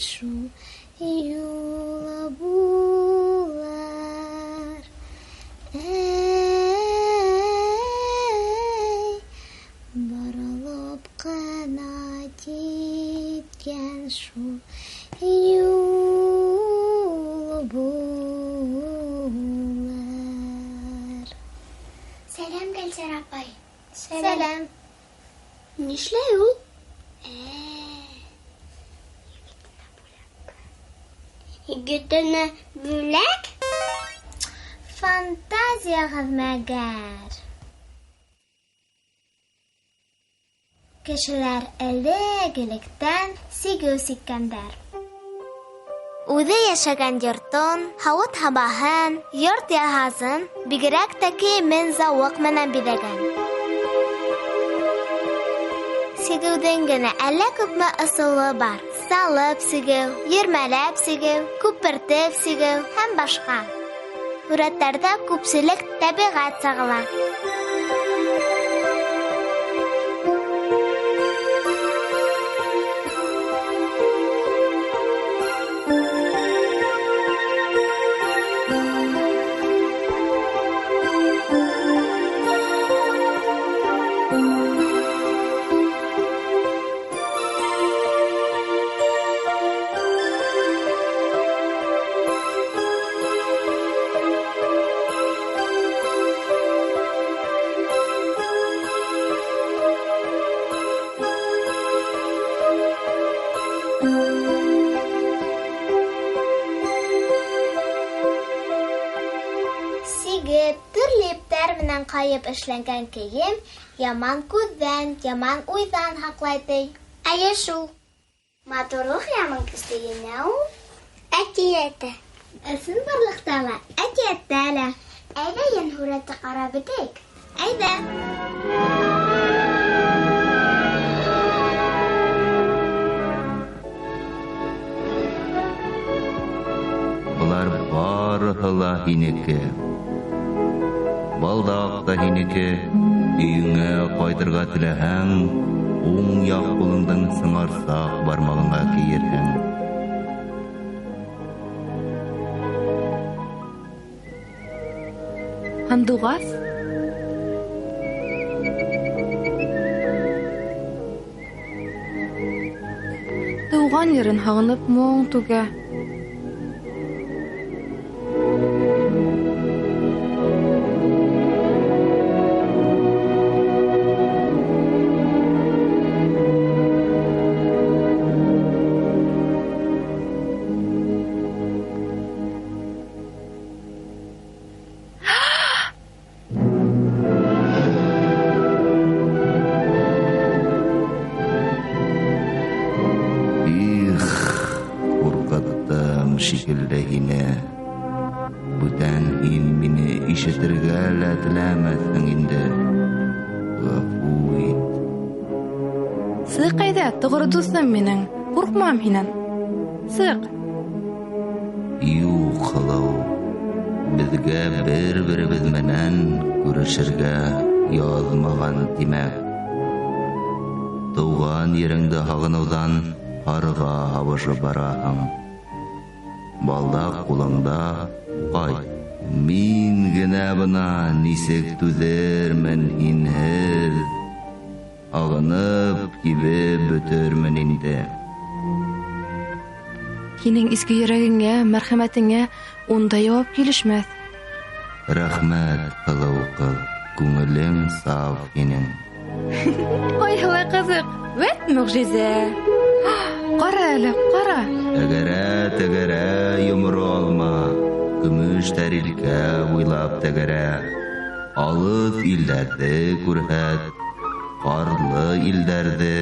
шул юла булар. Баралып кына киткән шул юл булар. Сәлам, Гөлсәр апай. Сәлам. Нишләй ул? Егетенә бүләк? Фантазиягыз мәгәр. Кешеләр элек-электән сигү сиккәндәр. Үзе яшәгән йортын, һавыт-һабаһын, йорт яһазын бигрәк тә киемен зауык менән биҙәгән. Сигеүҙең генә әллә күпме ысулы бар. Салып сигеү, йөрмәләп сигеү, күпертеп сигеү һәм башҡа. Һүрәттәрҙә күпселек тәбиғәт сағыла. Төрлө иптәр менән ҡайып эшләнгән кейем яман күҙҙән, яман уйҙан һаҡлай ти. Әйе шул. Матурлыҡ яман көстөгөнә ул әкиәте. Ысын барлыҡта ла, әкиәттә лә. Әйҙә йән һүрәтте ҡарап бөтәйек. Әйҙә. Бұлар барыһы ла һинеке. Балдаҡ та һинеке. Өйөңә ҡайтырға теләһәң, уң яҡ ҡулыңдың сыңарсаҡ бармағыңа кейерһең. Һандуғас? Тыуған ерен һағынып моң түгә. Шикелле һине. Бүтән һин мине ишетергә лә теләмәҫһең инде. Ғәфү ит. Сыҡ әйҙә, тоғро дуҫым минең. Ҡурҡмам һинән. Сыҡ. Юҡ, һылыу. Беҙгә бер-беребеҙ менән күрешергә яҙмаған тимәк. Тыуған ереңде һағыныуҙан һарға һабышып бараһың. Балдаҡ ҡулыңда ҡайт. Мин генә бына нисек түҙермен һинһеҙ. Ағынып, кибеп бөтөрмөн инде. Һинең изге йөрәгеңә, мәрхәмәтеңә унда яуап килешмәҫ. Рәхмәт, һылыу ҡыҙ. Күңелең саф һинең. Ой, һылай ҡыҙыҡ. Вәт мөғжизә. Ҡара әле, ҡара. Тәгәрә, йомро алма. Көмөш тәрилкә буйлап тәгәрә. Алыҫ илдәрҙе күрһәт. Ҡарлы илдәрҙе.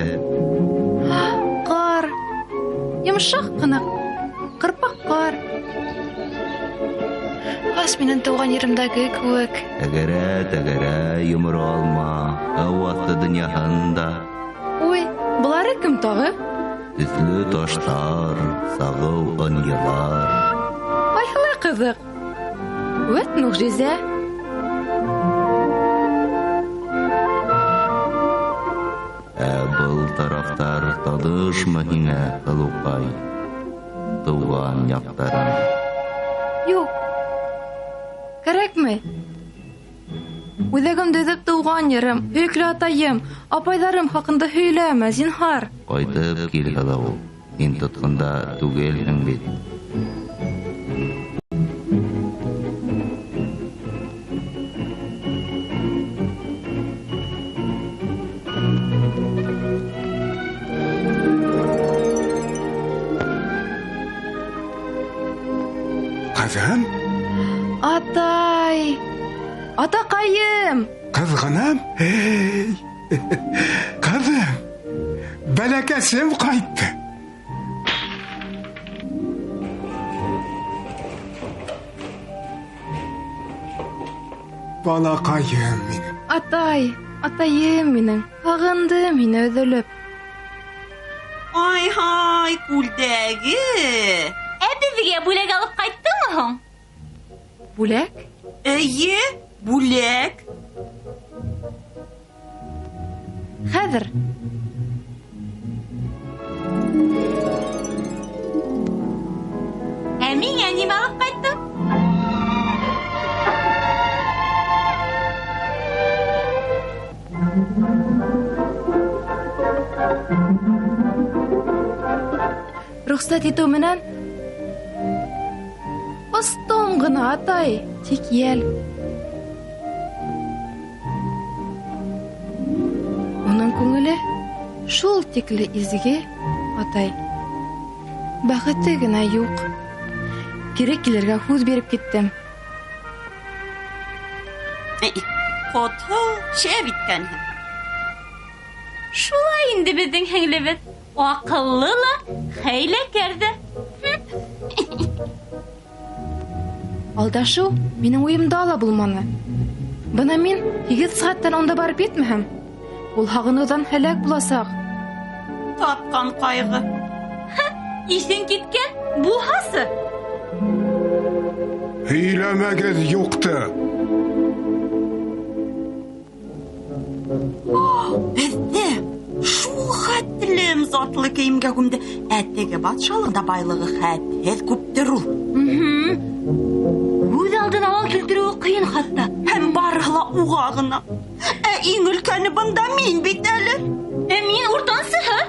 Ҡар. Йомшаҡ ҡына. Ҡырпаҡ ҡар. Ас минең тыуған еремдәге кеүек. Тәгәрә, йомро алма. Һыу аҫты донъяһында. Ой, былары кем тағы? Төҫлө таштар, сағыу ынйылар. Ай, һылай ҡыҙыҡ. Вәт мөғжизә. Был тарафтар танышмы һиңә, һылыуҡай? туган яктарың. Юк. Кәрәкме? Үҙәгемдә үҙеп тыуған ерем, һөйөкле атайым, апайҙарым хаҡында һөйләмә, зинһар. Ҡайтып кил һылыу. Һин тотҡонда түгелһең бит. Ҡыҙым, Атай! Атаҡайым! ҡыҙғанам, ҡыҙым, бәләкәсем ҡайтты. Балаҡайым минең. Атай! Атайым минең! Һағындым һине өҙөлөп. Ай-һай, күлдәге! Беҙгә бүләк алып ҡайттыңмы һуң? Бүләк? Эйе, бүләк. Хәҙер. Миңә нимә алып ҡайттың? Рөхсәт итеү менән ыстым ғына, атай, тик йәл. Уның күңеле шул тикле изге, атай. Бәхете генә юҡ. Кире килергә һүҙ биреп киттем. Ҡотһоҙ шәп иткәнһең. Шулай инде беҙҙең һеңлебеҙ. Аҡыллы ла, хәйләкәр ҙә. Алдашыу минең уйымда ла булманы. Бына мин 8 сәғәттән онда барып етмәһәм, ул һағыныуҙан һәләк буласаҡ. Тапҡан ҡайғы. Иҫең киткән, булһасы. Һөйләмәгеҙ юҡты. Беҙҙе шул хәтлем затлы кейемгә күмде. Теге батшалыҡта байлығы хәтһеҙ күптер ул. Үҙ алдына ал килтереүе ҡыйын хатта. Һәм барыһы ла уға ғына. Иң өлкәне бында мин бит әле. Мин уртансыһы.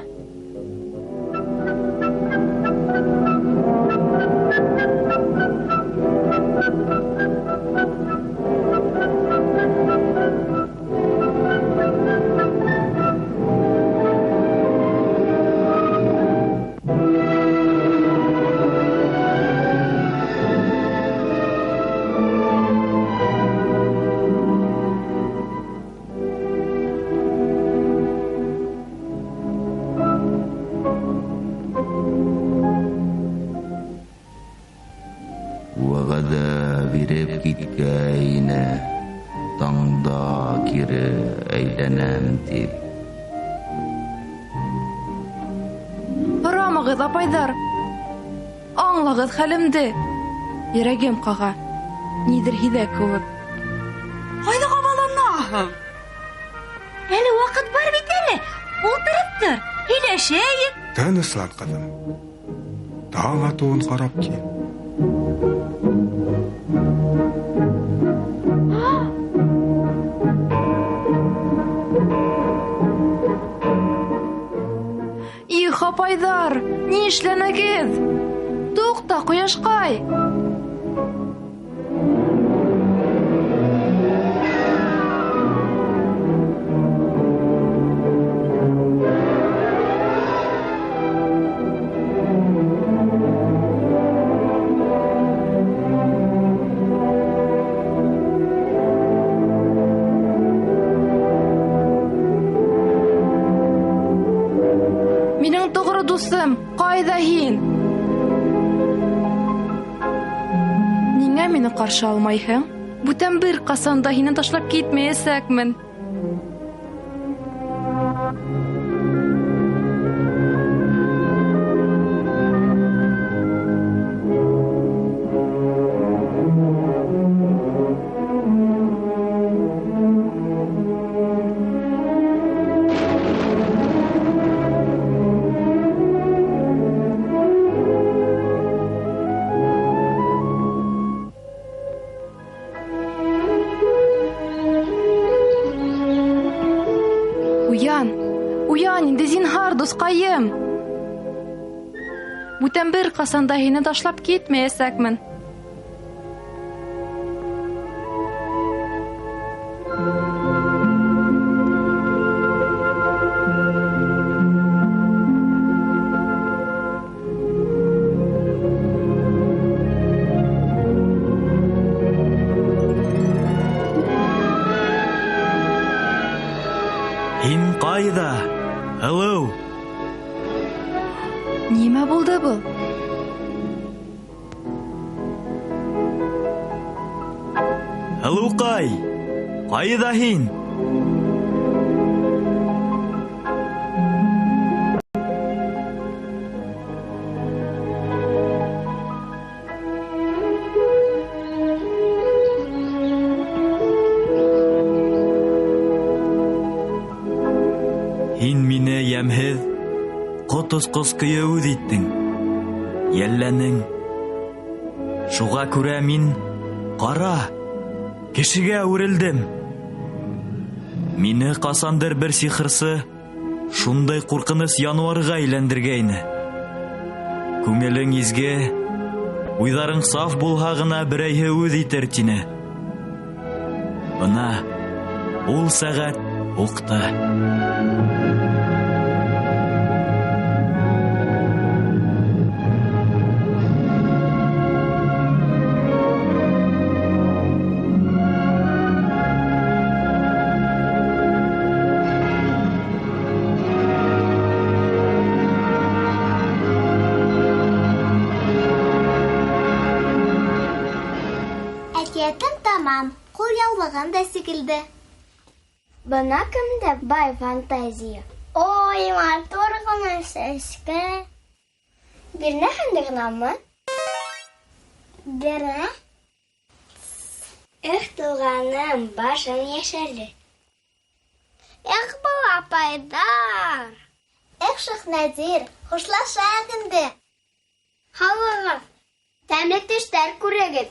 Вәғәҙә биреп киткәйне, таңда кире әйләнәм тип. Һорамағыҙ, апайҙар. Аңлағыҙ хәлемде. Йөрәгем ҡаға. Ниҙер һиҙә кеүек. Ҡайҙа ҡабаланаһың? Әле ваҡыт бар бит әле. Ултырып тор, һөйләшәйек. Тыныслан, ҡыҙым. Таң атыуын ҡарап кил. Их, апайҙар, ни эшләнәгеҙ? Туҡта, ҡояшҡай. Минең тоғро дуҫым, ҡайҙа һин? Ниңә мине ҡаршы алмайһың? Бүтән бер ҡасан да һине ташлап китмәйәсәкмен. дускайым. Бүтән бер касанда һине ташлап китмәясәкмен. Һин кайда? Hello. Нимә булды бу? Hello кай? Кайда һин? Һин мине ямһез, котосқос күйеү иттең. Йәлләнең. Шуға күрә мин кара, кешегә үрелдем. Мине касандыр бер сихырсы шундай куркыныс януарга әйләндергәйне. Күңелең изге, уйларың саф булһа гына берәйһе үз итер тине. Бына ул сәгать укты. Әкиятым тамам, кул яулыгым да сикилде. Бына кемдә бай фантазия. Ой, матур гына сәскә. Бирнә хәнде гынамы? Бирә. Эх, туганым, башың яшәрле. Эх, бала пайдар. Эх, Шәхнәзир, хушлашак инде. Һавагыз. Тәмле төштәр күрегез.